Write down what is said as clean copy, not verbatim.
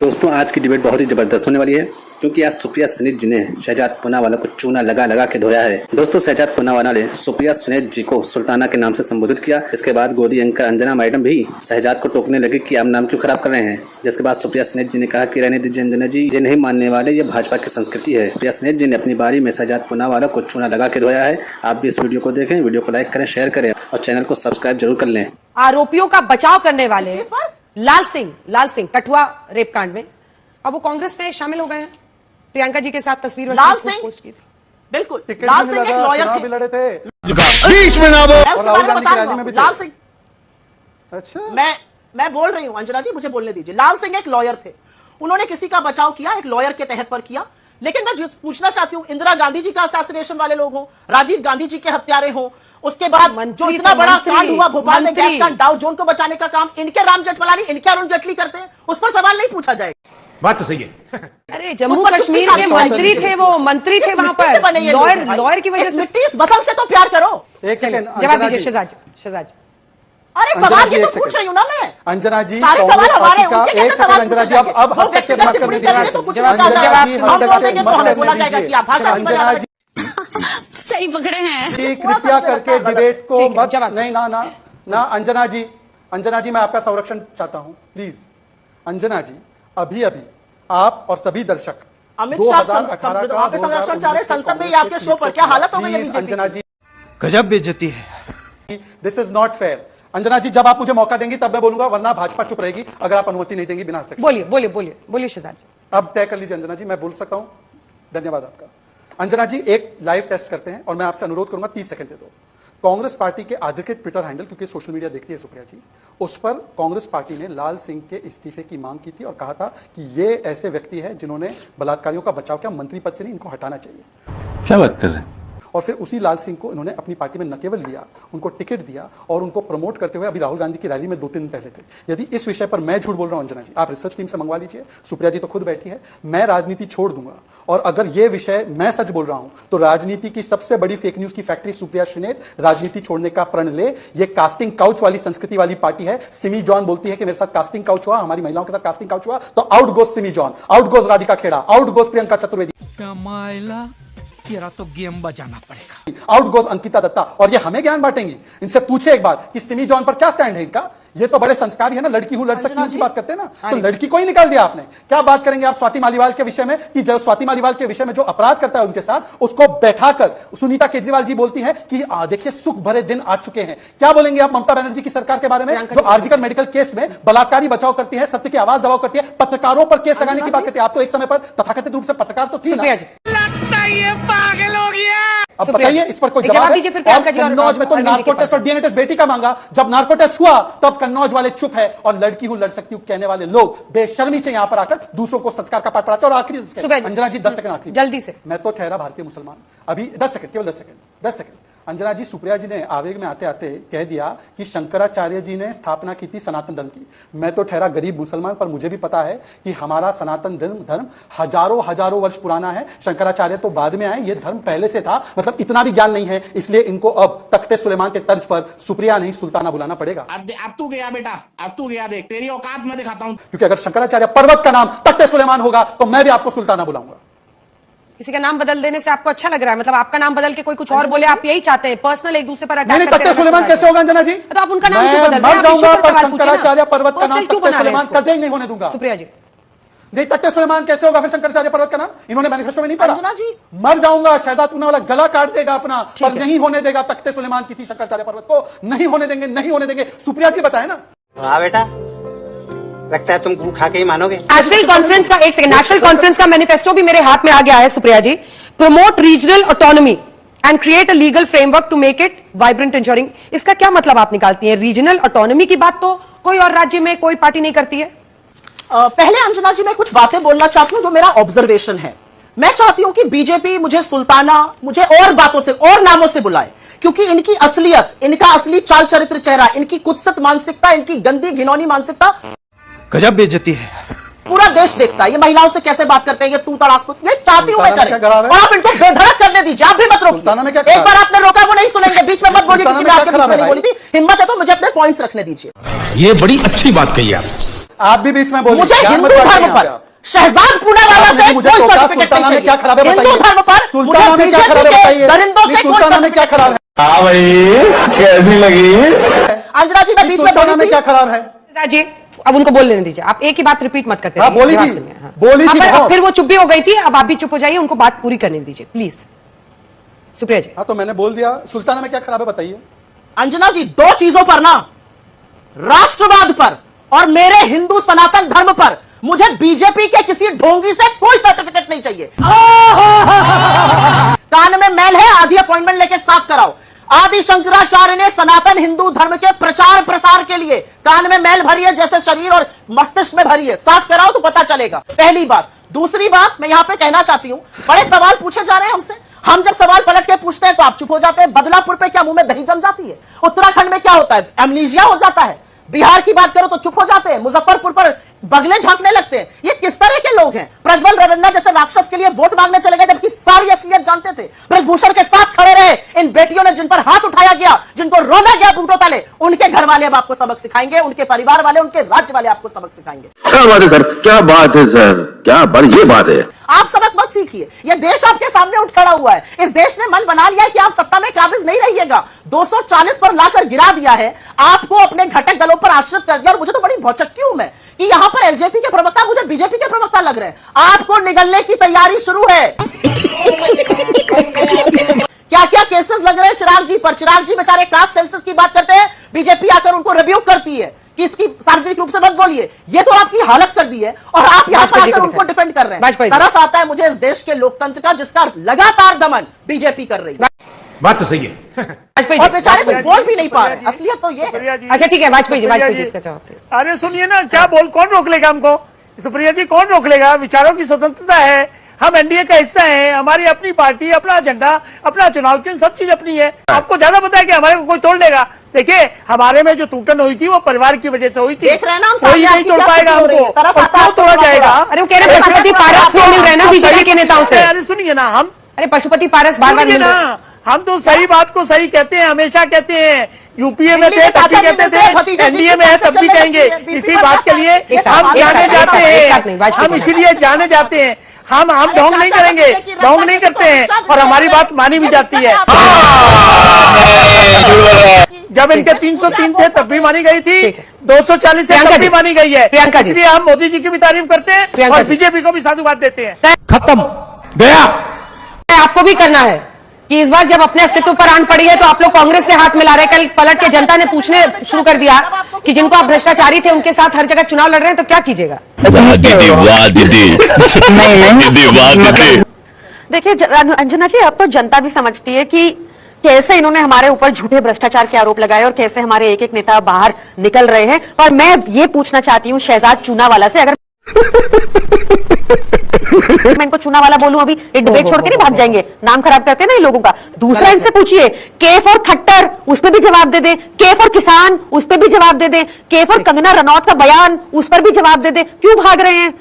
दोस्तों आज की डिबेट बहुत ही जबरदस्त होने वाली है क्योंकि आज सुप्रिया सुनीत जी ने शहजाद पूनावाला को चूना लगा लगा के धोया है। दोस्तों शहजाद पूनावाला ने सुप्रिया सुनीत जी को सुल्ताना के नाम से संबोधित किया। इसके बाद गोदी एंकर अंजना मैडम भी शहजाद को टोकने लगे कि आप नाम क्यों खराब कर रहे हैं। जिसके बाद सुप्रिया सुनीत जी ने कहा कि रहने दीजिए अंजना जी, ये नहीं मानने वाले, ये भाजपा की संस्कृति है। सुप्रिया सुनीत जी ने अपनी बारी में शहजाद पूनावाला को चूना लगा के धोया है। आप भी इस वीडियो को देखें, वीडियो को लाइक करें, शेयर करें और चैनल को सब्सक्राइब जरूर कर लें। आरोपियों का बचाव करने वाले लाल सिंह कठुआ रेप कांड में अब वो कांग्रेस में शामिल हो गए हैं। प्रियंका जी के साथ तस्वीर लाल सिंह बिल्कुल लाल सिंह एक लॉयर थे, लड़े थे बीच में ना बोल। लाल सिंह अच्छा मैं बोल रही हूं अंजना जी, मुझे बोलने दीजिए। लाल सिंह एक लॉयर थे, उन्होंने किसी का बचाव किया, एक लॉयर के तहत पर किया। लेकिन मैं पूछना चाहती हूं, इंदिरा गांधी जी का असैसिनेशन वाले लोग हों, राजीव गांधी जी के हत्यारे हों, उसके बाद जो इतना बड़ा कांड हुआ भोपाल में गैस कांड, डाउ जोन को बचाने का काम इनके राम जेठमलानी, इनके अरुण जेटली करते हैं, उस पर सवाल नहीं पूछा जाएगा। बात तो सही है। अरे जम्मू कश्मीर के मंत्री थे, वो मंत्री थे वहां पर, लॉयर की वजह से। इस वतन से तो प्यार करो। एक सेकंड जवाब दीजिए शहजाद। अरे सवाल ये तो पूछ रही हूँ ना मैं। अंजना जी सारे सवाल हमारे हैं, उनके एक सेकंड अंजना जी, अब हस्तक्षेप मत करने दीजिए। अंजना जी सही पकड़े हैं। कृपया करके डिबेट को मत, नहीं ना अंजना जी मैं आपका संरक्षण चाहता हूं प्लीज। अंजना जी अभी आप और सभी दर्शक अमित शाह संरक्षण चाह रहे संसद में, आपके शो पर क्या हालत हो गई है अंजना जी, गजब बेइज्जती है। This is not fair. Anjana ji जब आप मुझे मौका देंगी तब मैं बोलूंगा, वरना भाजपा चुप रहेगी अगर आप अनुमति नहीं देंगी बिना हस्तक्षेप। बोलिए शहजाद जी। अब तय कर लीजिए अंजना जी, मैं बोल सकता हूं। धन्यवाद आपका। अंजना जी एक लाइव टेस्ट करते हैं और मैं आपसे अनुरोध करूंगा 30 सेकंड दे दो। कांग्रेस पार्टी के अधिकृत ट्विटर हैंडल, क्योंकि सोशल मीडिया देखती है सुप्रिया जी, उस पर कांग्रेस पार्टी ने लाल सिंह के इस्तीफे की मांग की थी और कहा था कि ये ऐसे व्यक्ति हैं जिन्होंने बलात्कारियों का बचाव किया, मंत्री पद से नहीं, इनको हटाना चाहिए। क्या बात कर रहे हैं? और फिर उसी लाल सिंह को इन्होंने अपनी पार्टी में न केवल लिया, उनको टिकट दिया और उनको प्रमोट करते हुए अभी राहुल गांधी की रैली में 2-3 दिन पहले थे। यदि इस विषय पर मैं झूठ बोल रहा हूं अंजना जी, आप रिसर्च टीम से मंगवा लीजिए, सुप्रिया जी तो खुद बैठी है, मैं राजनीति छोड़ दूंगा। और अगर यह विषय मैं सच बोल रहा हूं तो राजनीति की सबसे बड़ी फेक न्यूज की फैक्ट्री सुप्रिया सुनीत राजनीति छोड़ने का प्रण ले। ये कास्टिंग काउच वाली संस्कृति वाली पार्टी है। सिमी जॉन बोलती है कि मेरे साथ कास्टिंग काउच हुआ, हमारी महिलाओं के साथ कास्टिंग काउच हुआ, तो out goes Simi John, out goes Radhika Khera, out goes Priyanka Chaturvedi, तेरा तो गेम बजाना पड़ेगा, आउट गोज अंकिता दत्ता। और ये हमें ज्ञान बांटेंगी। इनसे पूछे एक बार कि सिमी जॉन पर क्या स्टैंड है इनका। ये तो बड़े संस्कारी है ना, लड़की हूं लड़ सकती हूं की बात करते हैं ना, तो लड़की को ही निकाल दिया आपने। क्या बात करेंगे आप स्वाति मालीवाल के विषय में, कि जो स्वाति मालीवाल के विषय में जो अपराध करता है उनके साथ, उसको बैठाकर सुनीता केजरीवाल जी बोलती है कि देखिए सुख भरे दिन आ चुके हैं। क्या बोलेंगे आप ममता बनर्जी की सरकार के बारे में, जो आरजीकर मेडिकल केस में बलात्कारी बचाव करती है, सत्य की आवाज दबाव करती है, पत्रकारों पर केस लगाने की बात करती है। आप तो एक समय पर तथाकथित रूप से पत्रकार तो थी ना। पागल हो गया। अब बताइए इस पर कोई जवाब है? और कन्नौज में तो नार्को टेस्ट और डीएनए टेस्ट बेटी का मांगा, जब नार्को टेस्ट हुआ तब कन्नौज वाले चुप है और लड़की हूं लड़ सकती हूं कहने वाले लोग बेशर्मी से यहां पर आकर दूसरों को संस्कार का पाठ पढ़ाते। और आखिरी अंजना जी 10 सेकंड आखिरी जल्दी से, मैं तो ठहरा भारतीय मुसलमान, अभी 10 सेकंड, केवल 10 सेकंड। अंजना जी सुप्रिया जी ने आवेग में आते आते कह दिया कि शंकराचार्य जी ने स्थापना की थी सनातन धर्म की। मैं तो ठहरा गरीब मुसलमान, पर मुझे भी पता है कि हमारा सनातन धर्म हजारों वर्ष पुराना है। शंकराचार्य तो बाद में आए, ये धर्म पहले से था। मतलब इतना भी ज्ञान नहीं है, इसलिए इनको अब तख्ते सुलेमान के तर्ज पर सुप्रिया नहीं सुल्ताना बुलाना पड़ेगा। अब तू गया बेटा, अब तू गया, देख तेरी औकात मैं दिखाता हूं। क्योंकि अगर शंकराचार्य पर्वत का नाम तख्ते सुलेमान होगा तो मैं भी आपको सुल्ताना बुलाऊंगा। किसी का नाम बदल देने से आपको अच्छा लग रहा है? मतलब आपका नाम बदल के कोई कुछ और बोले, आप यही चाहते हैं पर्सनल एक दूसरे पर अटैक करते? तख्ते सुलेमान कैसे होगा अंजना जी? तो आप उनका नाम क्यों बदल रहे हैं? मर जाऊंगा पर शंकराचार्य पर्वत का नाम तख्ते सुलेमान कभी नहीं होने दूंगा। सुप्रिया जी नहीं, तख्ते सुलेमान कैसे होगा फिर शंकराचार्य पर्वत का नाम? इन्होंने मैनिफेस्टो में नहीं पढ़ा? अंजना जी मर जाऊंगा, शहजाद पूनावाला गला काट देगा अपना, पर नहीं होने देगा तख्ते सुलेमान किसी शंकराचार्य पर्वत को, नहीं होने देंगे। सुप्रिया जी बताए ना। हाँ बेटा, लगता है तुम गू खा के ही मानोगे। नेशनल कॉन्फ्रेंस का, एक सेकंड, नेशनल कॉन्फ्रेंस का मैनिफेस्टो भी मेरे हाथ में आ गया है Supriya ji. Promote regional autonomy and create a legal framework to make it vibrant and. इसका क्या मतलब आप निकालती हैं? रीजनल ऑटोनॉमी की बात तो कोई और राज्य में कोई पार्टी नहीं करती है। पहले अंजना जी मैं कुछ बातें बोलना चाहती हूं जो मेरा ऑब्जर्वेशन है। मैं चाहती हूं कि बीजेपी मुझे सुल्ताना, मुझे और बातों से और नामों से बुलाए, क्योंकि इनकी असलियत, इनका असली चाल चरित्र चेहरा, इनकी कुत्सित मानसिकता, इनकी गंदी घिनौनी मानसिकता गजब बेइज्जती है। पूरा देश देखता है। ये महिलाओं से कैसे बात करते हैं, ये तू तड़ाक, ये चाहती हूं मैं करें, और आप इनको बेधड़क करने दीजिए। आप भी मत रोकिए। एक बार आपने रोका वो नहीं सुनेंगे, बीच में मत बोलिए, किसी ने आपके बीच में नहीं बोली थी। हिम्मत है तो मुझे अपने पॉइंट्स रखने दीजिए। ये बड़ी अच्छी बात कही आप। आप भी बीच में बोलिए, मुझे ज्ञान हिंदू मत बांटिए धर्म यहाँ पे पर आप। शहजाद पूनावाला आपने से मुझे कोई टोका, सर्टिफिकेट सुल्ताना नहीं में क्या खराब है चाहिए। बताइए। हिंदू धर्म पर सुल्ताना में क्या मुझे खराब है बीजेपी के बताइए। दरिंदों से कोई सुल्ताना में क्या सर्टिफिकेट खराब है? हाँ भाई, कैसी लगी? अंजना जी मैं बीच में सुल्ताना बोली में थी। क्या खराब है? शहजाद जी अब उनको बोल लेने दीजिए, आप एक ही बात रिपीट मत करते हाँ, रहिए, बोली जवाब थी। सुनिए, हाँ। बोली थी अब बहुत। फिर वो चुप भी हो गई थी, अब आप भी चुप हो जाइए, उनको बात पूरी करने दीजिए प्लीज। सुप्रिया जी। हाँ तो मैंने बोल दिया, सुल्ताना में क्या खराब है बताइए। अंजना जी दो चीजों पर ना, राष्ट्रवाद पर और मेरे हिंदू सनातन धर्म पर मुझे बीजेपी के किसी ढोंगी से कोई सर्टिफिकेट नहीं चाहिए। कान में मैल है, आज ही अपॉइंटमेंट लेके साफ कराओ। आदि शंकराचार्य ने सनातन हिंदू धर्म के प्रचार प्रसार के लिए कान में मैल भरी है, जैसे शरीर और मस्तिष्क में भरी है, साफ कराओ तो पता चलेगा। पहली बात। दूसरी बात मैं यहां पे कहना चाहती हूं, बड़े सवाल पूछे जा रहे हैं हमसे, हम जब सवाल पलट के पूछते हैं तो आप चुप हो जाते हैं। बदलापुर पे क्या मुंह में दही जम जाती है? उत्तराखंड में क्या होता है? एमनीजिया हो जाता है। बिहार की बात करो तो चुप हो जाते हैं। मुजफ्फरपुर पर बगले झांकने लगते हैं। ये किस तरह के लोग हैं? प्रज्वल रवन्ना जैसे राक्षस के लिए वोट मांगने चले गए, जबकि सारी असलियत जानते थे। ब्रजभूषण के साथ खड़े रहे इन बेटियों ने, जिन पर हाथ उठाया गया, जिनको रोना गया बूटों तले, उनके घर वाले अब आपको सबक सिखाएंगे, उनके परिवार वाले, उनके राज्य वाले आपको सबक सिखाएंगे। क्या बात है सर, क्या बात है सर, क्या बड़ी ये बात है। आप सबक मत सीखिए, ये देश आपके सामने उठ खड़ा हुआ है। इस देश ने मन बना लिया है कि आप सत्ता में काबिज नहीं रहिएगा। 240 पर लाकर गिरा दिया है, आपको अपने घटक दलों पर आश्रित कर दिया। और मुझे तो बड़ी भौचक्की हूं मैं कि यहां पर एलजेपी के प्रवक्ता मुझे बीजेपी के प्रवक्ता लग रहे हैं। आपको निगलने की तैयारी शुरू है। क्या क्या केसेस लग रहे हैं चिराग जी पर? चिराग जी बेचारे कास्ट सेंसस की बात करते हैं, बीजेपी आकर उनको रिव्यूक करती है कि इसकी सार्वजनिक रूप से मत बोलिए। ये तो आपकी हालत कर दी है और आप यहां पर आकर उनको डिफेंड कर रहे हैं। तरस आता है मुझे इस देश के लोकतंत्र का, जिसका लगातार दमन बीजेपी कर रही है। बात तो सही है। और बेचारे कुछ बोल भी नहीं पा रहे। असलियत तो ये है। अच्छा ठीक है, वाजपेयी जी इसका जवाब दीजिए। अरे सुनिए ना, क्या बोल, कौन रोक लेगा हमको? सुप्रिया जी कौन रोक लेगा? विचारों की स्वतंत्रता है, हम एनडीए का हिस्सा हैं, हमारी अपनी पार्टी, अपना एजेंडा, अपना चुनाव चिन्ह, सब चीज अपनी है। आपको ज्यादा पता है कि हमारे को कोई तोड़ लेगा? देखिए हमारे में जो टूटन हुई थी वो परिवार की वजह से हुई थी, देख रहे हैं ना हम, कोई नहीं तोड़ पाएगा हमको। और क्यों तोड़ा जाएगा? अरे वो कह रहे पशुपति पारस क्यों मिल रहे हैं ना बीजेपी के नेताओं से? अरे सुनिए ना, हम अरे पशुपति पारस बार बार सुनिए मिल रहे हैं। ना, हम तो सही बात को सही कहते हैं, हमेशा कहते हैं। यूपीए में थे तब भी कहते थे, एनडीए में है तब भी कहेंगे। इसी बात के लिए हम जाने जाते हैं, हम इसीलिए जाने जाते हैं। हम ढोंग नहीं करेंगे, ढोंग नहीं करते हैं और हमारी बात मानी भी जाती है। जब इनके 303 थे तब भी मानी गई थी, 240 से तब भी मानी गई है। इसलिए हम मोदी जी की भी तारीफ करते हैं और बीजेपी को भी साधुवाद देते हैं। खत्म गया। आपको भी करना है कि इस बार जब अपने अस्तित्व पर आन पड़ी है तो आप लोग कांग्रेस से हाथ मिला रहे हैं। कल पलट के जनता ने पूछने शुरू कर दिया कि जिनको आप भ्रष्टाचारी थे उनके साथ हर जगह चुनाव लड़ रहे हैं, तो क्या कीजिएगा? देखिए अंजना जी, अब तो जनता भी समझती है कि कैसे इन्होंने हमारे ऊपर झूठे भ्रष्टाचार के आरोप लगाए और कैसे हमारे एक एक नेता बाहर निकल रहे हैं। पर मैं ये पूछना चाहती हूँ शहजाद चूनावाला से, अगर मैं इनको चूनावाला बोलूं अभी ये डिबेट छोड़ के नहीं भाग जाएंगे, नाम खराब करते हैं ना ये लोगों का। दूसरा इनसे पूछिए, के फॉर खट्टर उस पर भी जवाब दे दे, के फॉर किसान उस पर भी जवाब दे दे, के फॉर कंगना रनौत का बयान उस पर भी जवाब दे दे, क्यों भाग रहे हैं?